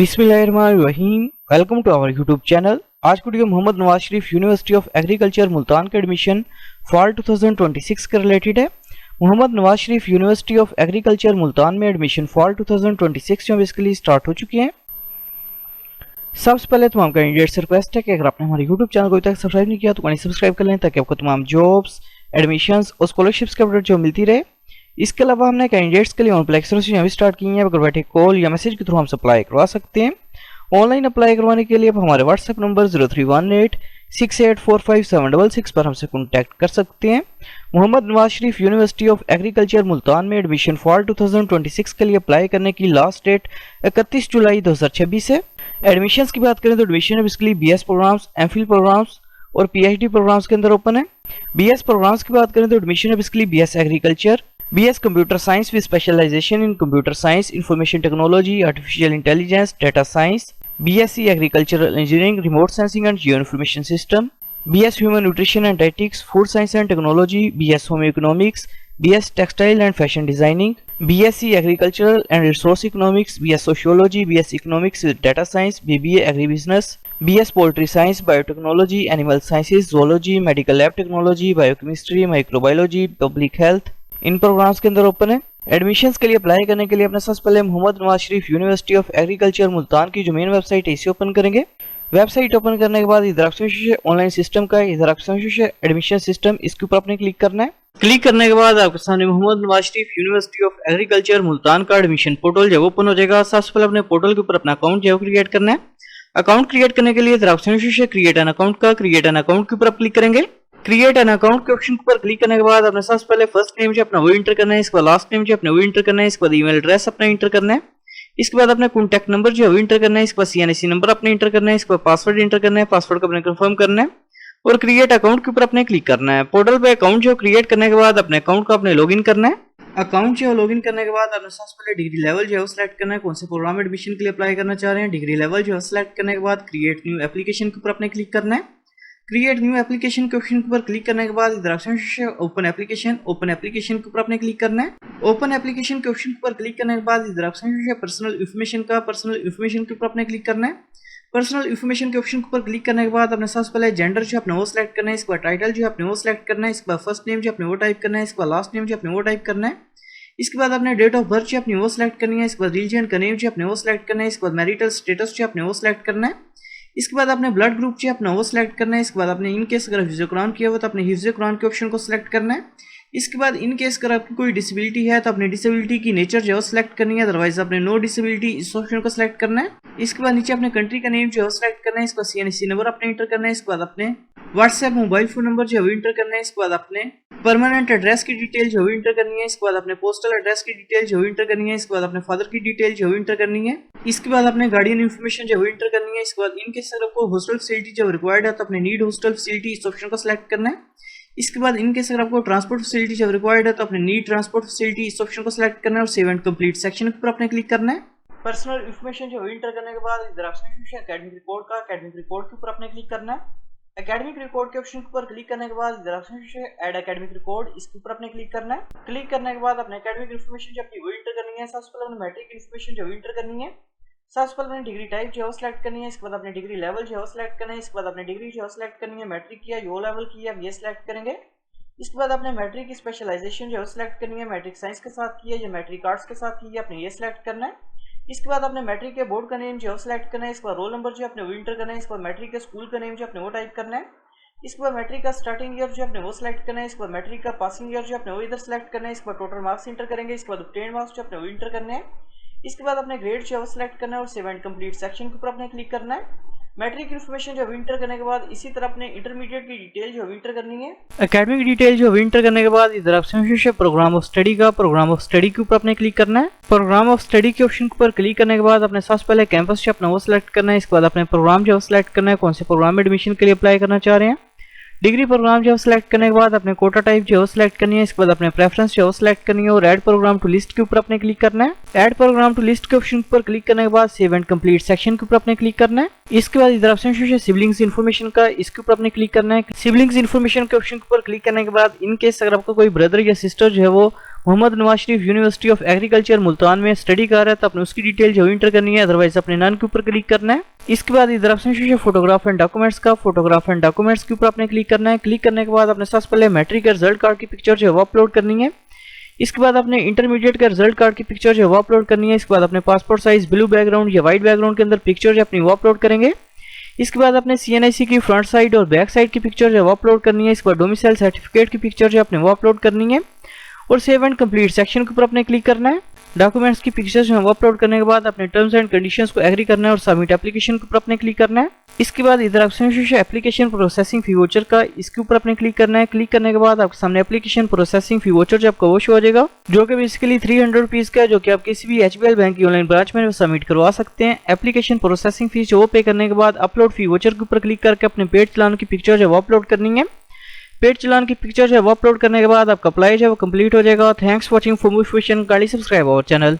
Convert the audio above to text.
बिस्मिल्लाहिर्रहमानिर्रहीम। Welcome to our YouTube channel. आज की video Muhammad Nawaz Sharif university of agriculture Multan के एडमिशन फॉल 2026 के रिलेटेड है। Muhammad Nawaz Sharif university of agriculture Multan में एडमिशन फॉल 2026 में बेसिकली स्टार्ट हो चुकी हैं। सबसे पहले तमाम कैंडिडेट से रिक्वेस्ट है कि अगर आपने हमारे यूट्यूब चैनल को अभी तक सब्सक्राइब नहीं किया तो कहीं सब्सक्राइब कर लें ताकि आपको तमाम जॉब्स, एडमिशंस और स्कॉलरशिप्स के अपडेट जो मिलती रहे। इसके अलावा हमने कैंडिडेट्स के लिए ऑन भी स्टार्ट की हैं। अगर बैठे कॉल या मैसेज के थ्रू हमसे अप्लाई करवा सकते हैं। ऑनलाइन अप्लाई करवाने के लिए आप हमारे व्हाट्सएप नंबर 0318684576 पर हमसे कॉन्टैक्ट कर सकते हैं। Mohammad Nawaz Sharif university of agriculture Multan में एडमिशन फॉल 2026 के लिए अप्लाई करने की लास्ट डेट 31 जुलाई 2026 है। एडमिशंस की बात करें तो admission basically BS programmes, MPhil programmes और PhD प्रोग्राम्स के अंदर ओपन है। BS प्रोग्राम्स की बात करें तो admission basically BS agriculture, BS Computer Science with specialization in Computer Science, Information Technology, Artificial Intelligence, Data Science, BSc Agricultural Engineering, Remote Sensing and Geoinformation System, BS Human Nutrition and Dietetics, Food Science and Technology, BS Home Economics, BS Textile and Fashion Designing, BSc Agricultural and Resource Economics, BS Sociology, BS Economics with Data Science, BBA Agribusiness, BS Poultry Science, Biotechnology, Animal Sciences, Zoology, Medical Lab Technology, Biochemistry, Microbiology, Public Health in programmes के अंदर open है। Admissions के लिए apply करने के लिए अपने सबसे पहले Mohammad Nawaz Sharif university of agriculture Multan की जो मेन वेबसाइट है इसे ओपन करेंगे। वेबसाइट ओपन करने के बाद इधर ऑप्शन है ऑनलाइन सिस्टम का, इधर ऑप्शन है एडमिशन सिस्टम, इसके ऊपर आपने क्लिक करना है। क्लिक करने के बाद आपके सामने Mohammad Nawaz Sharif university of agriculture Multan का एडमिशन पोर्टल जो ओपन हो जाएगा। सबसे पहले अपने पोर्टल के ऊपर अपना अकाउंट जो क्रिएट करना है। अकाउंट क्रिएट करने के लिए इधर ऑप्शन है क्रिएट एन अकाउंट का, क्रिएट एन अकाउंट के ऊपर आप क्लिक करेंगे। क्रिएट एन अकाउंट के ऑप्शन पर क्लिक करने के बाद अपने सबसे पहले फर्स्ट नेम जो अपना वो इंटर करना है, इसके बाद लास्ट नेम जो अपने वो इंटर करना है, इसके बाद ईमेल एड्रेस अपना इंटर करना है, इसके बाद अपने कॉन्टैक्ट नंबर जो है वो इंटर करना है, इसके बाद CNC नंबर अपने इंटर करना है, इसके बाद पासवर्ड इंटर करना है, पासवर्ड को अपने कंफर्म करना है और क्रिएट अकाउंट के ऊपर अपने क्लिक करना है। पोर्टल पे अकाउंट जो क्रिएट करने के बाद अपने अकाउंट को अपने लॉगिन करना है। अकाउंट जो लॉगिन करने के बाद अपने सबसे पहले डिग्री लेवल जो है सिलेक्ट करना है, कौन से प्रोग्राम में एडमिशन के लिए अप्लाई करना चाह रहे हैं। डिग्री लेवल जो है सिलेक्ट करने के बाद क्रिएट न्यू एप्लीकेशन के ऊपर अपने क्लिक करना है। क्रिएट न्यू एप्लीकेशन के ऑप्शन पर क्लिक करने के बाद इधर ऑप्शन है ओपन एप्लीकेशन, ओपन एप्लीकेशन के ऊपर आपने क्लिक करना है। ओपन एप्लीकेशन के ऑप्शन पर क्लिक करने के बाद इधर ऑप्शन है पर्सनल इन्फॉर्मेशन का, पर्सनल इन्फॉर्मेशन के ऊपर आपने क्लिक करना है। पर्सनल इन्फॉर्मेशन के ऑप्शन पर क्लिक करने के बाद अपने सबसे पहले जेंडर जो अपने वो सिलेक्ट करना है, इसके बाद टाइटल जो अपने वो सिलेक्ट करना है, इसके बाद फर्स्ट नेम जो अपने वो टाइप करना है, इसके बाद लास्ट नेम जो अपने वो टाइप करना है, इसके बाद अपने डेट ऑफ बर्थ जो अपनी वो सिलेक्ट करनी है, इसके बाद रिलीजन का नेम जो अपने वो सिलेक्ट करना है, इसके बाद मैरिटल स्टेटस जो अपने वो सिलेक्ट करना है, इसके बाद आपने ब्लड ग्रुप जो अपना वो सिलेक्ट करना है, इसके बाद आपने इन केस अगर हिफ्ज़ कुरान किया हुआ तो अपने हिफ्ज़ कुरान के ऑप्शन को सिलेक्ट करना है। इसके बाद इन केस अगर आपकी कोई डिसेबिलिटी है तो अपने डिसेबिलिटी की नेचर जो है सिलेक्ट करनी है, अदरवाइज आपने नो डिसेबिलिटी इस ऑप्शन को सिलेक्ट करना है। इसके बाद नीचे अपने कंट्री का नेम जो है सिलेक्ट करना है, इसका CNC नंबर अपने इंटर करना है, इसके बाद अपने व्हाट्सएप मोबाइल फोन नंबर जो है इंटर करना है, इसके बाद अपने परमानेंट एड्रेस की डिटेल जो है इंटर करनी है, इसके बाद अपने पोस्टल एड्रेस की डिटेल जो है इंटर करनी है, इसके बाद अपने फादर की डिटेल जो है इंटर करनी है, इसके बाद अपने गार्डियन इन्फॉर्मेशन जो है इंटर करनी है, इसके बाद इनके सर आपको हॉस्टल फैसिलिटी जो रिक्वायर्ड है तो अपने नीड हॉस्टल फैसिलिटी इस ऑप्शन को सिलेक्ट करना है। इसके बाद इनके सर आपको ट्रांसपोर्ट फैसिलिटी जब रिक्वायर्ड है तो अपने नीड ट्रांसपोर्ट फैसिलिटी इस ऑप्शन को सिलेक्ट करना है और सेव एंड कंप्लीट सेक्शन के ऊपर अपने क्लिक करना है। पर्सनल इन्फॉर्मेशन जो इंटर करने के बाद इधर ऑप्शन है एकेडमिक रिपोर्ट का, एकेडमिक रिपोर्ट के ऊपर अपने क्लिक करना है। एकेडमिक रिकॉर्ड के ऑप्शन पर क्लिक करने के बाद इधर ऑप्शन है ऐड एकेडमिक रिकॉर्ड, इसके ऊपर अपने क्लिक करना है। क्लिक करने के बाद अपने एकेडमिक इन्फॉर्मेशन जो अपनी वो इंटर करनी है। सबसे पहले अपने मैट्रिक इन्फॉर्मेशन जो इंटर करनी है, सबसे पहले अपनी डिग्री टाइप जो है सिलेक्ट करनी है, इसके बाद अपने डिग्री लेवल जो है सिलेक्ट करना है, इसके बाद अपने डिग्री जो है सिलेक्ट करनी है, मैट्रिक किया यो लेवल किया ये सिलेक्ट करेंगे। इसके बाद अपने मैट्रिक की स्पेशलाइजेशन जो है सिलेक्ट करनी है, मैट्रिक साइंस के साथ किया या मैट्रिक आर्ट्स के साथ किया अपने ये सिलेक्ट करना है। इसके बाद अपने मैट्रिक के बोर्ड का नेम जो है सिलेक्ट करना है, इसके बाद रोल नंबर जो अपने वो इंटर करना है, इसके बाद मैट्रिक के स्कूल का नेम जो अपने वो टाइप करना है, इसके बाद मैट्रिक का स्टार्टिंग ईयर जो अपने वो सिलेक्ट करना है, इसके बाद मैट्रिक का पासिंग ईयर जो अपने वो इधर सिलेक्ट करना है, इसके बाद टोटल मार्क्स इंटर करेंगे, इसके बाद ऑब्टेन्ड मार्क्स जो अपने वो इंटर करने हैं, इसके बाद अपने ग्रेड जो है सिलेक्ट करना है और सेव एंड कंप्लीट सेक्शन के ऊपर अपने क्लिक करना है। मैट्रिक इन्फॉर्मेशन जो इंटर करने के बाद इसी तरह अपने इंटरमीडिएट की डिटेल जो इंटर करनी है। एकेडमिक डिटेल जो इंटर करने के बाद इधर ऑप्शन है प्रोग्राम ऑफ स्टडी का, प्रोग्राम ऑफ स्टडी के ऊपर अपने क्लिक करना है। प्रोग्राम ऑफ स्टडी के ऑप्शन पर क्लिक करने के बाद अपने सबसे पहले कैंपस जो अपना वो सिलेक्ट करना है, इसके बाद अपने प्रोग्राम जो सिलेक्ट करना है, कौन से प्रोग्राम में एडमिशन के लिए अप्लाई करना चाह रहे हैं। डिग्री प्रोग्राम जो सिलेक्ट करने के बाद अपने कोटा टाइप जो सिलेक्ट करनी है, इसके बाद अपने प्रेफरेंस जो सिलेक्ट करनी है और ऐड प्रोग्राम टू लिस्ट के ऊपर अपने क्लिक करना है। ऐड प्रोग्राम टू लिस्ट के ऑप्शन पर क्लिक करने के बाद सेव एंड कंप्लीट सेक्शन के ऊपर अपने क्लिक करना है। इसके बाद इधर ऑप्शन है सिबलिंग्स इन्फॉर्मेशन का, इसके ऊपर अपने क्लिक करना है। सिबलिंग्स इन्फॉर्मेशन के ऑप्शन पर क्लिक करने के बाद इन केस अगर आपका कोई ब्रदर या सिस्टर जो है वो Mohammad Nawaz Sharif university of agriculture Multan में स्टडी कर रहा है तो आपने उसकी डिटेल जो इंटर करनी है, अदरवाइज अपने नन के ऊपर क्लिक करना है। इसके बाद इधर ऑप्शन है फोटोग्राफ एंड डॉक्यूमेंट्स का, फोटोग्राफ एंड डॉक्यूमेंट्स के ऊपर आपने क्लिक करना है। क्लिक करने के बाद आपने सबसे पहले मैट्रिक का रिजल्ट कार्ड की पिक्चर जो है वो अपलोड करनी है। इसके बाद आपने इंटरमीडिएट का रिजल्ट कार्ड की पिक्चर जो है वो अपलोड करनी है। इसके बाद अपने पासपोर्ट साइज ब्लू बैकग्राउंड या व्हाइट बैकग्राउंड के अंदर पिक्चर जो अपनी वो अपलोड करेंगे। इसके बाद अपने CNIC की फ्रंट साइड और बैक साइड की पिक्चर जो है वो अपलोड करनी है। इसके बाद डोमिसाइल सर्टिफिकेट की पिक्चर जो अपने वो अपलोड करनी है और सेव एंड कंप्लीट सेक्शन के ऊपर अपने क्लिक करना है। डॉक्यूमेंट्स की पिक्चर्स जो है वो अपलोड करने के बाद अपने टर्म्स एंड कंडीशंस को एग्री करना है और सबमिट एप्लीकेशन के ऊपर अपने क्लिक करना है। इसके बाद इधर ऑप्शन है एप्लीकेशन प्रोसेसिंग फी वोचर का, इसके ऊपर अपने क्लिक करना है। क्लिक करने के बाद आपके सामने एप्लीकेशन प्रोसेसिंग फी वोचर जो आपको वो शो हो जाएगा, जो कि बेसिकली 300 रुपीज का है, जो कि आप किसी भी HBL बैंक की ऑनलाइन ब्रांच में सबमिट करवा सकते हैं। एप्लीकेशन प्रोसेसिंग फीस जो वो पे करने के बाद अपलोड फी वोचर के ऊपर क्लिक करके अपने पेड चलान की पिक्चर जो है वो अपलोड करनी है। पेड चलान की पिक्चर जो है वो अपलोड करने के बाद आपका अप्लाई जो है वो कंप्लीट हो जाएगा। Thanks for watching. For more information kindly subscribe our channel.